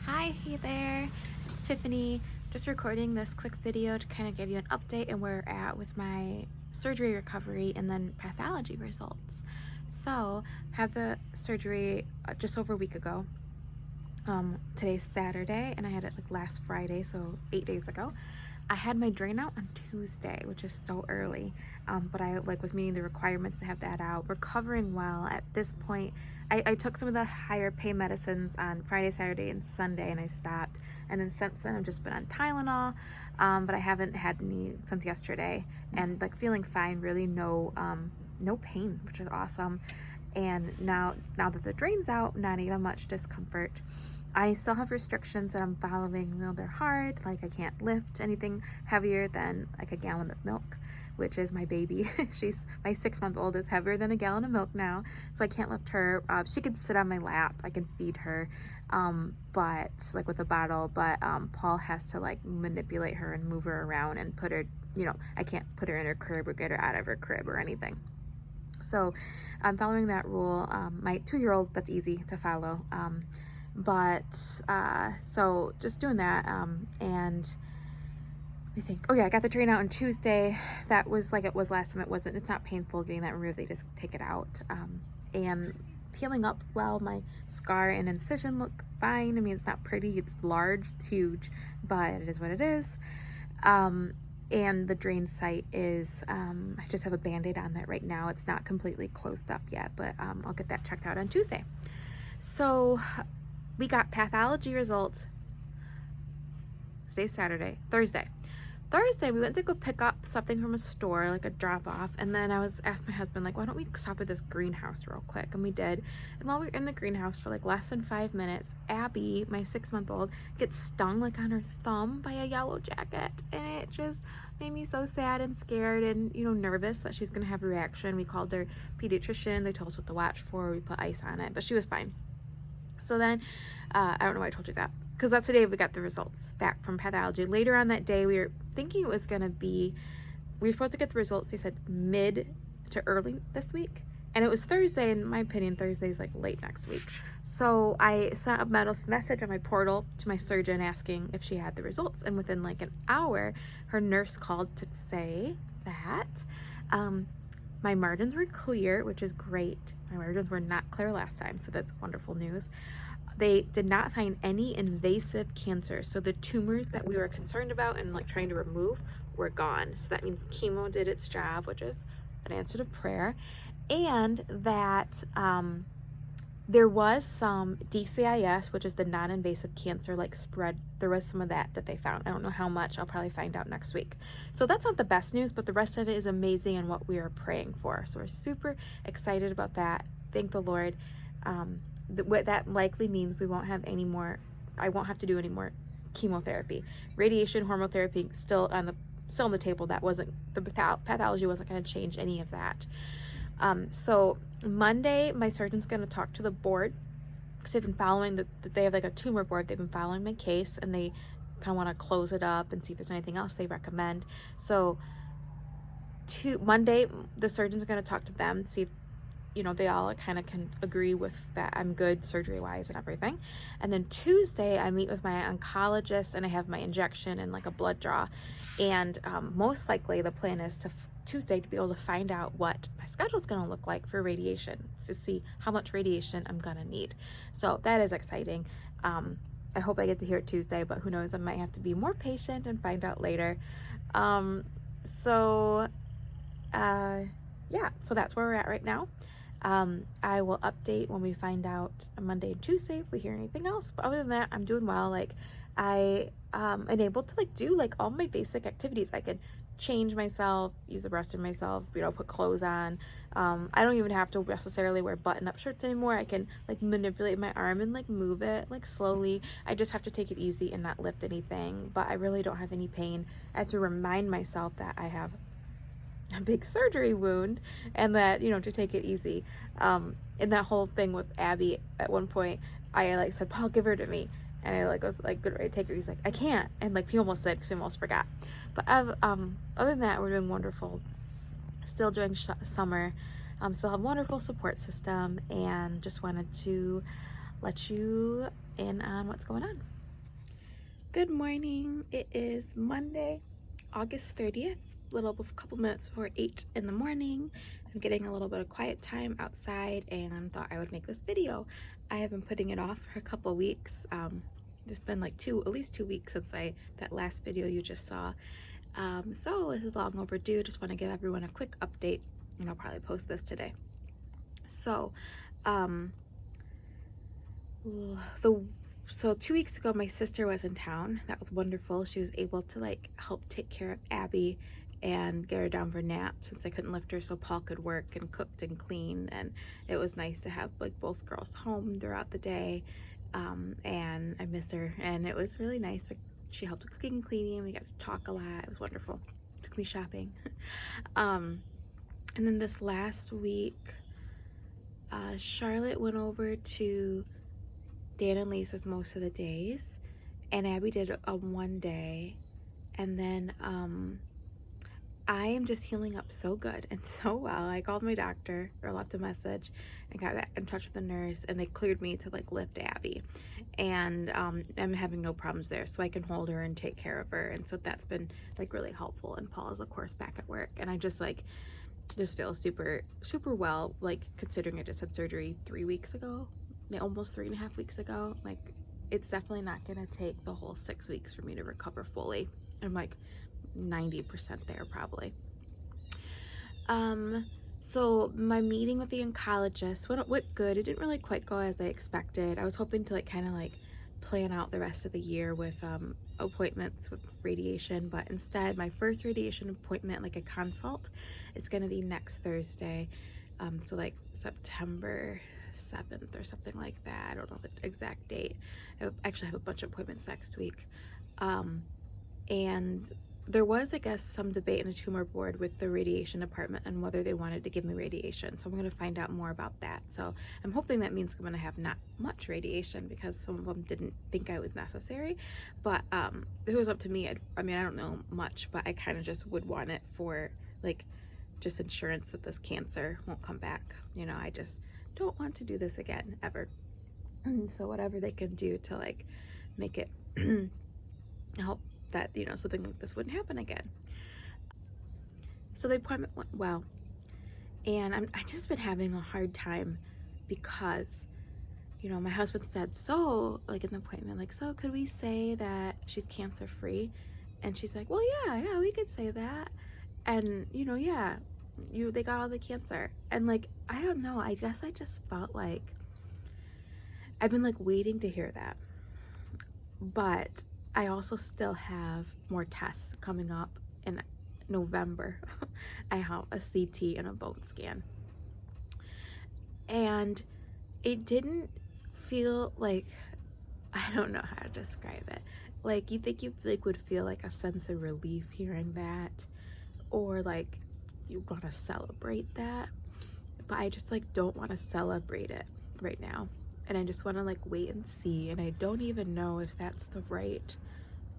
Hey there, it's Tiffany. Just recording this quick video to kind of give you an update and where we're at with my surgery recovery and then pathology results. So, had the surgery just over a week ago. Today's Saturday, and I had it like last Friday, so 8 days ago. I had my drain out on Tuesday, which is so early, but I was meeting the requirements to have that out. Recovering well at this point. I took some of the higher pain medicines on Friday, Saturday, and Sunday, and I stopped. And then since then, I've just been on Tylenol, but I haven't had any since yesterday. And feeling fine, really no pain, which is awesome. And now that the drain's out, not even much discomfort. I still have restrictions that I'm following. They're hard. I can't lift anything heavier than a gallon of milk, which is my baby. My 6-month-old is heavier than a gallon of milk now, so I can't lift her. She could sit on my lap. I can feed her, but with a bottle. But Paul has to manipulate her and move her around and put her. I can't put her in her crib or get her out of her crib or anything. So I'm following that rule. My 2-year-old, that's easy to follow. So just doing that, and I think, I got the drain out on Tuesday. That was like it was last time. It's not painful getting that removed. They just take it out. And healing up well. My scar and incision look fine. I mean, it's not pretty, it's large, it's huge, but it is what it is. And the drain site is, I just have a Band-Aid on that right now. It's not completely closed up yet, but I'll get that checked out on Tuesday. So we got pathology results. Today's Saturday. Thursday, we went to go pick up something from a store, a drop off, and then I asked my husband, why don't we stop at this greenhouse real quick? And we did. And while we were in the greenhouse for less than 5 minutes, Abby, my 6-month-old, gets stung on her thumb by a yellow jacket, and it just made me so sad and scared and nervous that she's gonna have a reaction. We called their pediatrician. They told us what to watch for. We put ice on it, but she was fine. So then, I don't know why I told you that, because that's the day we got the results back from pathology. Later on that day, we were thinking it was going to be, we were supposed to get the results, they said mid to early this week. And it was Thursday. In my opinion, Thursday's late next week. So I sent a message on my portal to my surgeon asking if she had the results. And within an hour, her nurse called to say that my margins were clear, which is great. My margins were not clear last time, so that's wonderful news. They did not find any invasive cancer. So the tumors that we were concerned about and trying to remove were gone. So that means chemo did its job, which is an answer to prayer. And that there was some DCIS, which is the non-invasive cancer, spread. There was some of that they found. I don't know how much. I'll probably find out next week. So that's not the best news, but the rest of it is amazing and what we are praying for. So we're super excited about that. Thank the Lord. What that likely means we won't have any more, I won't have to do any more chemotherapy. Radiation, hormone therapy, still on the table. That wasn't, the pathology wasn't going to change any of that. So Monday, my surgeon's going to talk to the board, because they've been following, they have a tumor board. They've been following my case, and they kind of want to close it up and see if there's anything else they recommend. So Monday, the surgeon's going to talk to them, see if they all kind of can agree with that I'm good surgery-wise and everything. And then Tuesday, I meet with my oncologist, and I have my injection and a blood draw. And most likely the plan is Tuesday to be able to find out what my schedule is going to look like for radiation, to see how much radiation I'm going to need. So that is exciting. I hope I get to hear it Tuesday, but who knows, I might have to be more patient and find out later. So that's where we're at right now. I will update when we find out on Monday and Tuesday if we hear anything else. But other than that, I'm doing well. I am able to do all my basic activities. I can change myself, use the restroom myself, put clothes on. I don't even have to necessarily wear button-up shirts anymore. I can manipulate my arm and move it slowly. I just have to take it easy and not lift anything. But I really don't have any pain. I have to remind myself that I have a big surgery wound, and that to take it easy. And that whole thing with Abby, at one point I said, Paul, give her to me, and I was good ready to take her. He's I can't, and he almost said, because he almost forgot. But other than that, we're doing wonderful. Still doing summer. Still have a wonderful support system, and just wanted to let you in on what's going on. Good morning. It is Monday, August 30th, a couple minutes before 8 in the morning. I'm getting a little bit of quiet time outside and thought I would make this video. I have been putting it off for a couple weeks. There's been like at least 2 weeks since that last video you just saw. So this is long overdue. Just want to give everyone a quick update, and I'll probably post this today. So, So 2 weeks ago, my sister was in town. That was wonderful. She was able to like help take care of Abby and get her down for nap since I couldn't lift her, so Paul could work and cooked and clean. And it was nice to have like both girls home throughout the day. And I miss her, and it was really nice. But she helped with cooking and cleaning. We got to talk a lot. It was wonderful. Took me shopping. And then this last week, Charlotte went over to Dan and Lisa's most of the days, and Abby did a one day. And then I am just healing up so good and so well. I called my doctor or left a message and got back in touch with the nurse, and they cleared me to like lift Abby, and I'm having no problems there, so I can hold her and take care of her. And so that's been like really helpful. And Paul is of course back at work, and I just feel super well, like considering I just had surgery 3 weeks ago, almost 3.5 weeks ago. Like, it's definitely not gonna take the whole 6 weeks for me to recover fully. I'm like 90% there probably. So my meeting with the oncologist went good. It didn't really quite go as I expected. I was hoping to like kind of like plan out the rest of the year with appointments with radiation, but instead my first radiation appointment, like a consult, it's gonna be next Thursday. So like September 7th or something like that. I don't know the exact date. I actually have a bunch of appointments next week. And there was, I guess, some debate in the tumor board with the radiation department on whether they wanted to give me radiation. So I'm going to find out more about that. So I'm hoping that means I'm going to have not much radiation, because some of them didn't think I was necessary. But if it was up to me, I mean, I don't know much, but I kind of just would want it for like just insurance that this cancer won't come back. You know, I just don't want to do this again ever. And so whatever they can do to like make it help that, you know, something like this wouldn't happen again. So the appointment went well, and I just been having a hard time because, you know, my husband said, so like in the appointment, like, so could we say that she's cancer free? And she's like, well, yeah, we could say that. And, you know, yeah, they got all the cancer. And like, I don't know, I guess I just felt like I've been like waiting to hear that. But I also still have more tests coming up in November. I have a CT and a bone scan. And it didn't feel like, I don't know how to describe it. Like, you think you like would feel like a sense of relief hearing that, or like you want to celebrate that, but I just like don't want to celebrate it right now, and I just want to like wait and see. And I don't even know if that's the right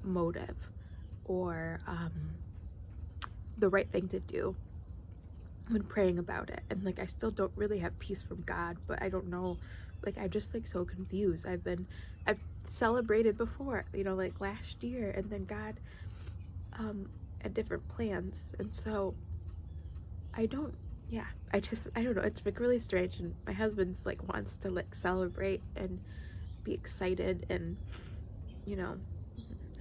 motive or the right thing to do when praying about it. And like, I still don't really have peace from God, but I don't know, like, I'm just like so confused. I've celebrated before, you know, like last year, and then God had different plans. And so I don't know, it's like really strange. And my husband's like wants to like celebrate and be excited and, you know,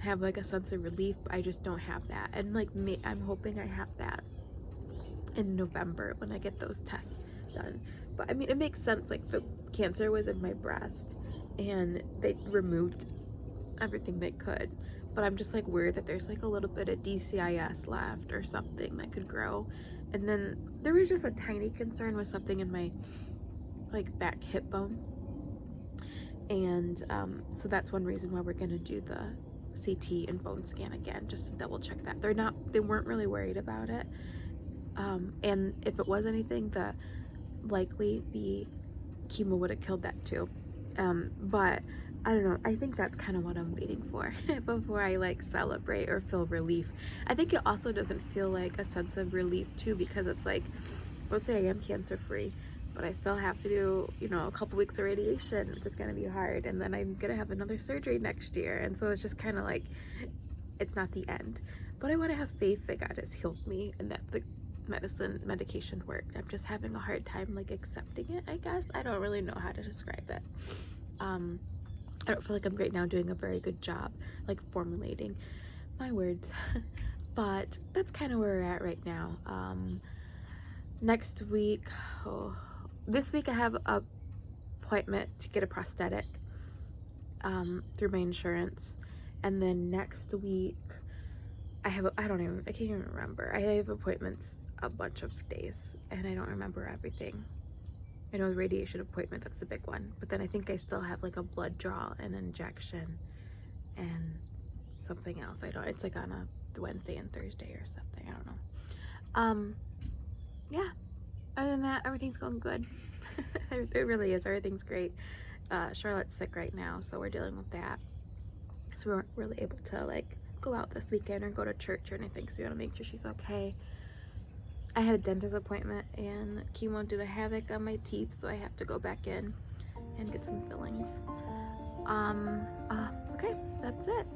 have like a sense of relief, but I just don't have that. And like I'm hoping I have that in November when I get those tests done. But I mean, it makes sense, like the cancer was in my breast and they removed everything they could, but I'm just like worried that there's like a little bit of DCIS left or something that could grow. And then there was just a tiny concern with something in my like back hip bone, and so that's one reason why we're gonna do the CT and bone scan again, just to double check that. They weren't really worried about it, and if it was anything, likely the chemo would have killed that too. But I don't know, I think that's kind of what I'm waiting for before I like celebrate or feel relief. I think it also doesn't feel like a sense of relief too, because it's like, let's say I am cancer free, but I still have to do, you know, a couple weeks of radiation, which is gonna be hard, and then I'm gonna have another surgery next year, and so it's just kind of like, it's not the end. But I want to have faith that God has healed me and that the medication worked. I'm just having a hard time like accepting it, I guess. I don't really know how to describe it. I don't feel like I'm right now doing a very good job like formulating my words. But that's kind of where we're at right now. Next week, this week I have a appointment to get a prosthetic through my insurance, and then next week I can't even remember. I have appointments a bunch of days and I don't remember everything. I know the radiation appointment, that's the big one, but then I think I still have like a blood draw, an injection, and something else. It's like on a Wednesday and Thursday or something, I don't know. Yeah, other than that, everything's going good. It really is, everything's great. Charlotte's sick right now, so we're dealing with that. So we weren't really able to like go out this weekend or go to church or anything, so we want to make sure she's okay. I had a dentist appointment and chemo did a havoc on my teeth, so I have to go back in and get some fillings. Okay, that's it.